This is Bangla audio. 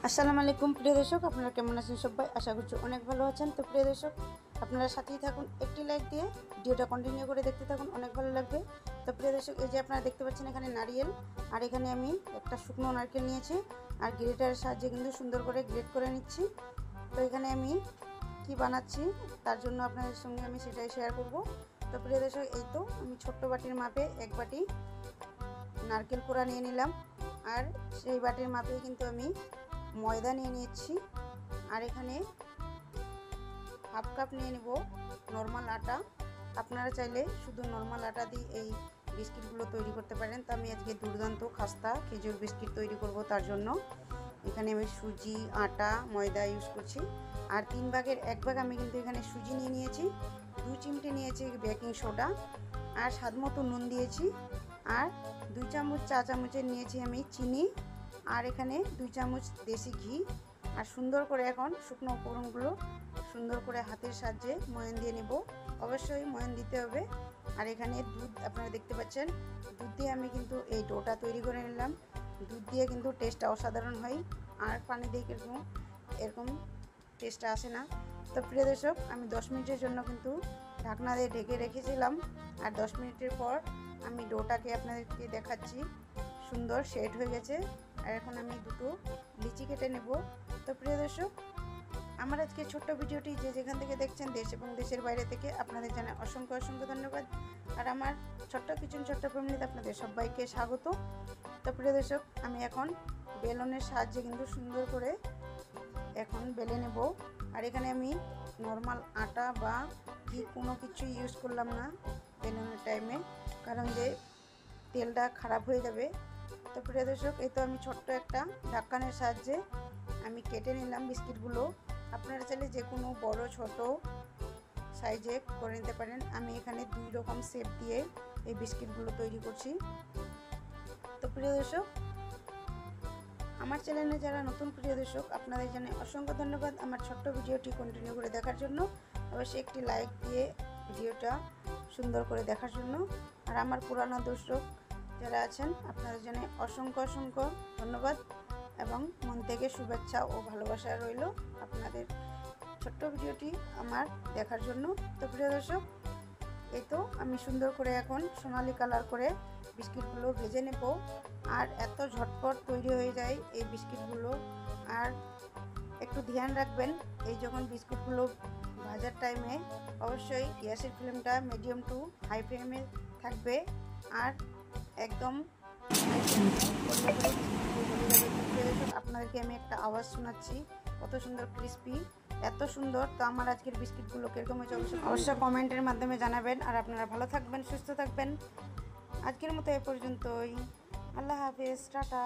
আসসালামু আলাইকুম প্রিয় দর্শক, আপনারা কেমন আছেন সবাই? আশা করছি অনেক ভালো আছেন। তো প্রিয় দর্শক, আপনারা সাথেই থাকুন, একটি লাইক দিয়ে ভিডিওটা কন্টিনিউ করে দেখতে থাকুন, অনেক ভালো লাগবে। তো প্রিয় দর্শক, এই যে আপনারা দেখতে পাচ্ছেন এখানে নারিয়েল, আর এখানে আমি একটা শুকনো নারকেল নিয়েছি আর গ্রেটারের সাহায্যে কিন্তু সুন্দর করে গ্রেট করে নিচ্ছি। তো এখানে আমি কি বানাচ্ছি তার জন্য আপনাদের সঙ্গে আমি সেটাই শেয়ার করব। তো প্রিয় দর্শক, এই তো আমি ছোট্ট বাটির মাপে এক বাটি নারকেল কোড়া নিয়ে নিলাম, আর সেই বাটির মাপে কিন্তু আমি ময়দা নিয়ে নিচ্ছি, আর এখানে হাফ কাপ নিয়ে নেব নর্মাল আটা। আপনারা চাইলে শুধু নর্মাল আটা দিয়ে এই বিস্কিটগুলো তৈরি করতে পারেন। তো আমি আজকে দুর্দান্ত খাস্তা খেজুর বিস্কিট তৈরি করব, তার জন্য এখানে আমি সুজি, আটা, ময়দা ইউজ করছি। আর 3 ভাগের 1 ভাগ আমি কিন্তু এখানে সুজি নিয়ে নিয়েছি, 2 চিমটে নিয়েছি বেকিং সোডা, আর স্বাদ মতো নুন দিয়েছি, আর 2 চামচ চা চামচের নিয়েছি আমি চিনি, আর এখানে 2 চামচ দেশি ঘি। আর সুন্দর করে এখন শুকনো উপকরণগুলো সুন্দর করে হাতের সাহায্যে ময়ান দিয়ে নেব, অবশ্যই ময়ান দিতে হবে। আর এখানে দুধ আপনারা দেখতে পাচ্ছেন, দুধ দিয়ে আমি কিন্তু এই ডোটা তৈরি করে নিলাম। দুধ দিয়ে কিন্তু টেস্টটা অসাধারণ হয়, আর পানি দিয়ে এরকম টেস্টটা আসে না। তো প্রিয় দর্শক, আমি 10 মিনিটের জন্য কিন্তু ঢাকনা দিয়ে ঢেকে রেখেছিলাম, আর 10 মিনিটের পর আমি ডোটাকে আপনাদেরকে দেখাচ্ছি, সুন্দর সেট হয়ে গেছে। আর এখন আমি দুটো লিচি কেটে নেব। তো প্রিয় দর্শক, আমার আজকে ছোট্ট ভিডিওটি যে যেখান থেকে দেখছেন, দেশ এবং দেশের বাইরে থেকে, আপনাদের জানাই অসংখ্য অসংখ্য ধন্যবাদ। আর আমার ছোট্ট কিচেন ছোট্ট ফ্যামিলিতে আপনাদের সবাইকে স্বাগত। তো প্রিয় দর্শক, আমি এখন বেলনের সাহায্যে কিন্তু সুন্দর করে এখন বেলে নেব। আর এখানে আমি নর্মাল আটা বা ঘি কোনো কিছু ইউজ করলাম না বেলনের টাইমে, কারণ যে তেলটা খারাপ হয়ে যাবে। তো প্রিয় দর্শক, এই তো আমি ছোট্ট একটা ঢাকনের সাহায্যে আমি কেটে নিলাম বিস্কিটগুলো। আপনারা চাইলে যে কোনো বড় ছোট সাইজে করে নিতে পারেন। আমি এখানে 2 রকম শেপ দিয়ে এই বিস্কিটগুলো তৈরি করছি। তো প্রিয় দর্শক, আমার চ্যানেলে যারা নতুন প্রিয় দর্শক, আপনাদের জানাই অসংখ্য ধন্যবাদ আমার ছোট্ট ভিডিওটি কন্টিনিউ করে দেখার জন্য। অবশ্যই একটি লাইক দিয়ে ভিডিওটা সুন্দর করে দেখার জন্য। আর আমার পুরানো দর্শক যারা আছেন, আপনাদের জানাই অসংখ্য অসংখ্য ধন্যবাদ এবং মন থেকে শুভেচ্ছা ও ভালোবাসা রইল আপনাদের ছোট্ট ভিডিওটি আমার দেখার জন্য। তো প্রিয় দর্শক, এই তো আমি সুন্দর করে এখন সোনালি কালার করে বিস্কিটগুলো ভেজে নেব। আর এত ঝটপট তৈরি হয়ে যায় এই বিস্কিটগুলো। আর একটু ধ্যান রাখবেন, এই যখন বিস্কুটগুলো ভাজার টাইমে অবশ্যই গ্যাসের ফ্লেমটা মিডিয়াম টু হাই ফ্লেমে থাকবে, আর একদম আপনাদেরকে আমি একটা আওয়াজ শোনাচ্ছি, কত সুন্দর ক্রিস্পি, এত সুন্দর। তো আমার আজকের বিস্কিটগুলো কীরকম হয়েছে অবশ্যই কমেন্টের মাধ্যমে জানাবেন। আর আপনারা ভালো থাকবেন, সুস্থ থাকবেন। আজকের মতো এ পর্যন্তই। আল্লাহ হাফেজ, টাটা।